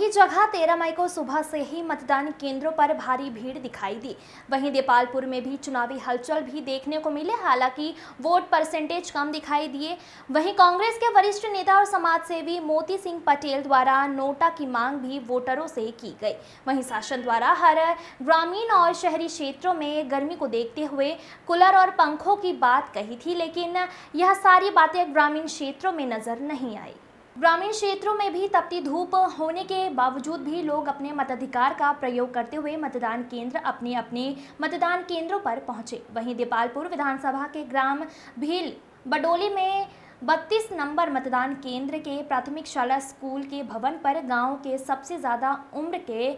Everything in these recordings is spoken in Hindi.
कई जगह 13 मई को सुबह से ही मतदान केंद्रों पर भारी भीड़ दिखाई दी। वहीं देपालपुर में भी चुनावी हलचल भी देखने को मिले, हालांकि वोट परसेंटेज कम दिखाई दिए। वहीं कांग्रेस के वरिष्ठ नेता और समाजसेवी मोती सिंह पटेल द्वारा नोटा की मांग भी वोटरों से की गई। वहीं शासन द्वारा हर ग्रामीण और शहरी क्षेत्रों में गर्मी को देखते हुए कूलर और पंखों की बात कही थी, लेकिन यह सारी बातें ग्रामीण क्षेत्रों में नजर नहीं आई। ग्रामीण क्षेत्रों में भी तपती धूप होने के बावजूद भी लोग अपने मताधिकार का प्रयोग करते हुए मतदान केंद्र अपने अपने मतदान केंद्रों पर पहुंचे। वहीं देपालपुर विधानसभा के ग्राम भील बडोली में 32 नंबर मतदान केंद्र के प्राथमिक शाला स्कूल के भवन पर गांव के सबसे ज्यादा उम्र के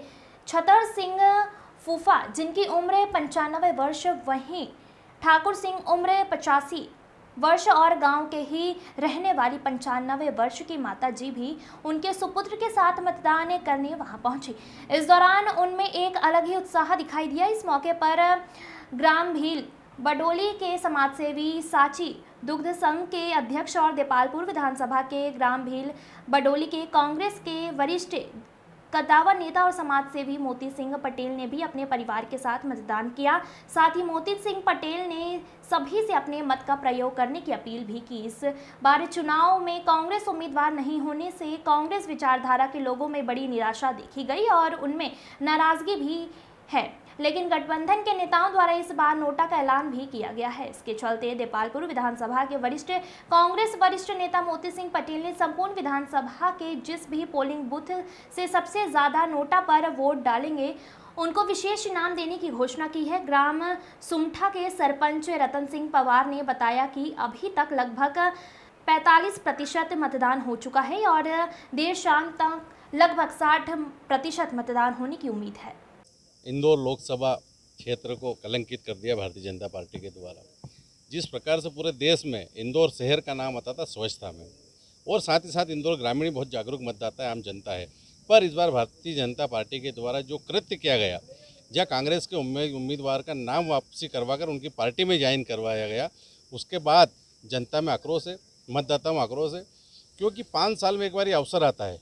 छतर सिंह फूफा, जिनकी उम्र 95 वर्ष, वहीं ठाकुर सिंह उम्र 85 वर्ष और गांव के ही रहने वाली 95 वर्ष की माता जी भी उनके सुपुत्र के साथ मतदान करने वहां पहुंची। इस दौरान उनमें एक अलग ही उत्साह दिखाई दिया। इस मौके पर ग्राम भील बडोली के समाजसेवी साची दुग्ध संघ के अध्यक्ष और देपालपुर विधानसभा के ग्राम भील बडोली के कांग्रेस के वरिष्ठ कद्दावर नेता और समाजसेवी मोती सिंह पटेल ने भी अपने परिवार के साथ मतदान किया। साथ ही मोती सिंह पटेल ने सभी से अपने मत का प्रयोग करने की अपील भी की। इस बार चुनाव में कांग्रेस उम्मीदवार नहीं होने से कांग्रेस विचारधारा के लोगों में बड़ी निराशा देखी गई और उनमें नाराजगी भी है, लेकिन गठबंधन के नेताओं द्वारा इस बार नोटा का ऐलान भी किया गया है। इसके चलते देपालपुर विधानसभा के कांग्रेस वरिष्ठ नेता मोती सिंह पटेल ने संपूर्ण विधानसभा के जिस भी पोलिंग बूथ से सबसे ज्यादा नोटा पर वोट डालेंगे उनको विशेष इनाम देने की घोषणा की है। ग्राम सुमठा के सरपंच रतन सिंह पवार ने बताया कि अभी तक लगभग 45% मतदान हो चुका है और देर शाम तक लगभग 60% मतदान होने की उम्मीद है। इंदौर लोकसभा क्षेत्र को कलंकित कर दिया भारतीय जनता पार्टी के द्वारा। जिस प्रकार से पूरे देश में इंदौर शहर का नाम आता था स्वच्छता में, और साथ ही साथ इंदौर ग्रामीण बहुत जागरूक मतदाता है, आम जनता है, पर इस बार भारतीय जनता पार्टी के द्वारा जो कृत्य किया गया, जहाँ कांग्रेस के उम्मीदवार का नाम वापसी करवाकर उनकी पार्टी में ज्वाइन करवाया गया, उसके बाद जनता में आक्रोश है, मतदाताओं में आक्रोश है। क्योंकि 5 साल में एक बार अवसर आता है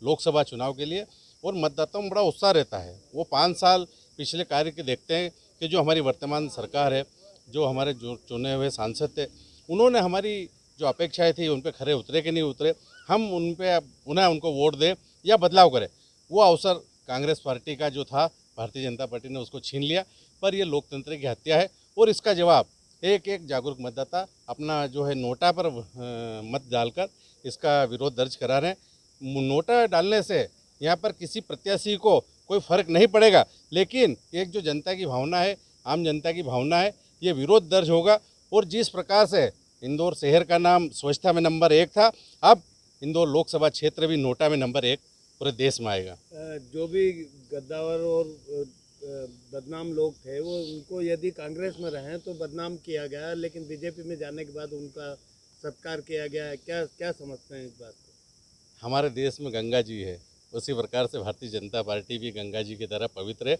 लोकसभा चुनाव के लिए और मतदाताओं में बड़ा उत्साह रहता है। वो 5 साल पिछले कार्य के देखते हैं कि जो हमारी वर्तमान सरकार है, जो हमारे जो चुने हुए सांसद थे, उन्होंने हमारी जो अपेक्षाएं थी उन पर खरे उतरे कि नहीं उतरे, हम उन पे उन्हें उनको वोट दें या बदलाव करें। वो अवसर कांग्रेस पार्टी का जो था, भारतीय जनता पार्टी ने उसको छीन लिया। पर ये लोकतंत्र की हत्या है और इसका जवाब एक एक जागरूक मतदाता अपना जो है नोटा पर मत डालकर इसका विरोध दर्ज करा रहे हैं। नोटा डालने से यहाँ पर किसी प्रत्याशी को कोई फर्क नहीं पड़ेगा, लेकिन एक जो जनता की भावना है, आम जनता की भावना है, ये विरोध दर्ज होगा। और जिस प्रकार से इंदौर शहर का नाम स्वच्छता में नंबर 1 था, अब इंदौर लोकसभा क्षेत्र भी नोटा में नंबर 1 पूरे देश में आएगा। जो भी गद्दावर और बदनाम लोग थे, वो उनको यदि कांग्रेस में रहें तो बदनाम किया गया, लेकिन बीजेपी में जाने के बाद उनका सत्कार किया गया है। क्या समझते हैं इस बात को? हमारे देश में गंगा जी है, उसी प्रकार से भारतीय जनता पार्टी भी गंगा जी की तरह पवित्र है।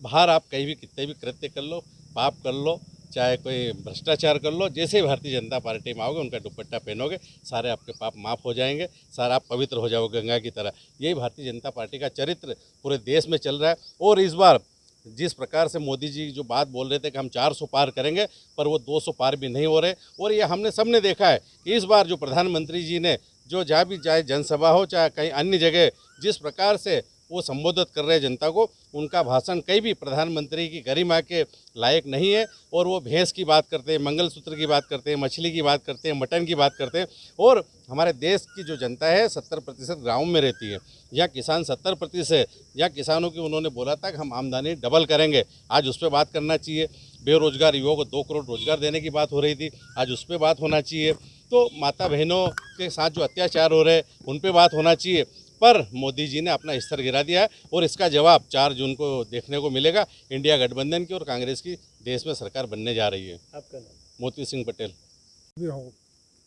बाहर आप कहीं भी कितने भी कृत्य कर लो, पाप कर लो, चाहे कोई भ्रष्टाचार कर लो, जैसे ही भारतीय जनता पार्टी में आओगे, उनका दुपट्टा पहनोगे, सारे आपके पाप माफ़ हो जाएंगे, सारा आप पवित्र हो जाओगे गंगा की तरह। यही भारतीय जनता पार्टी का चरित्र पूरे देश में चल रहा है। और इस बार जिस प्रकार से मोदी जी जो बात बोल रहे थे कि हम 400 पार करेंगे, पर वो 200 पार भी नहीं हो रहे। और ये हमने सबने देखा है कि इस बार जो प्रधानमंत्री जी ने जो जहाँ भी, चाहे जनसभा हो चाहे कहीं अन्य जगह, जिस प्रकार से वो संबोधित कर रहे हैं जनता को, उनका भाषण कहीं भी प्रधानमंत्री की गरिमा के लायक नहीं है। और वो भैंस की बात करते हैं, मंगलसूत्र की बात करते हैं, मछली की बात करते हैं, मटन की बात करते हैं। और हमारे देश की जो जनता है 70% गाँव में रहती है, यहाँ किसान 70% है। यहाँ किसानों की उन्होंने बोला था कि हम आमदनी डबल करेंगे, आज उस पर बात करना चाहिए। बेरोजगार युवाओं को 2 करोड़ रोजगार देने की बात हो रही थी, आज उस पर बात होना चाहिए। तो माता बहनों के साथ जो अत्याचार हो रहे हैं उन पे बात होना चाहिए। पर मोदी जी ने अपना स्तर गिरा दिया है और इसका जवाब 4 जून को देखने को मिलेगा। इंडिया गठबंधन की और कांग्रेस की देश में सरकार बनने जा रही है। आपका नाम? मोती सिंह पटेल। भी हो,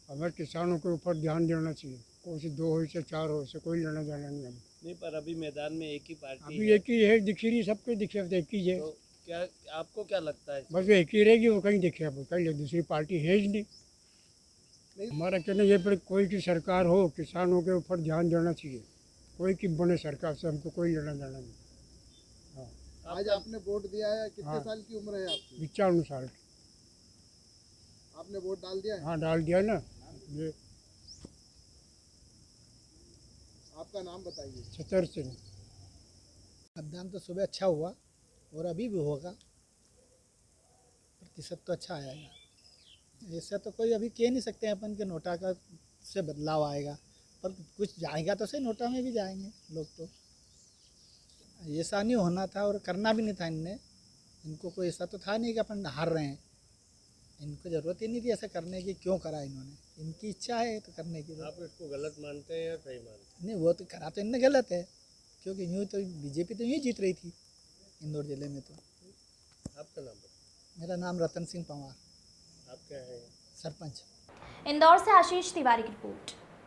हमें किसानों के ऊपर ध्यान देना चाहिए। कोई 2 हो से 4 हो से कोई लेना जाना नहीं हमें। नहीं, पर अभी मैदान में एक ही पार्टी अभी एक ही है, दिख रही सबके दिखे, अब एक ही है। तो क्या आपको क्या लगता है? बस एक ही रहेगी, वो कहीं दिखे, अब कहीं दूसरी पार्टी है ही नहीं। हमारा कहना ये पर कोई की सरकार हो, किसानों के ऊपर ध्यान देना चाहिए। कोई की बने सरकार से हमको कोई लेना देना नहीं। हाँ, आज आपने वोट दिया है, कितने हाँ। साल की उम्र है आपकी? 95 साल की। आपने वोट डाल दिया है? हाँ, डाल दिया ना। ये आपका नाम बताइए। छतर सिंह। मतदान तो सुबह अच्छा हुआ और अभी भी होगा, प्रतिशत तो अच्छा आएगा। ऐसा तो कोई अभी कह नहीं सकते हैं अपन के नोटा का से बदलाव आएगा, पर कुछ जाएगा तो सही, नोटा में भी जाएंगे लोग। तो ऐसा नहीं होना था और करना भी नहीं था इनको कोई ऐसा तो था नहीं कि अपन हार रहे हैं। इनको ज़रूरत ही नहीं थी ऐसा करने की, क्यों करा इन्होंने? इनकी इच्छा है तो करने की। आप इसको गलत मानते हैं या सही मानते हैं? नहीं, वो तो करा तो इनने गलत है, क्योंकि यूँ तो बीजेपी तो यूँ जीत रही थी इंदौर ज़िले में। तो आपका नाम बताइए। मेरा नाम रतन सिंह पंवार, आप क्या हैं? सरपंच। इंदौर से आशीष तिवारी की रिपोर्ट।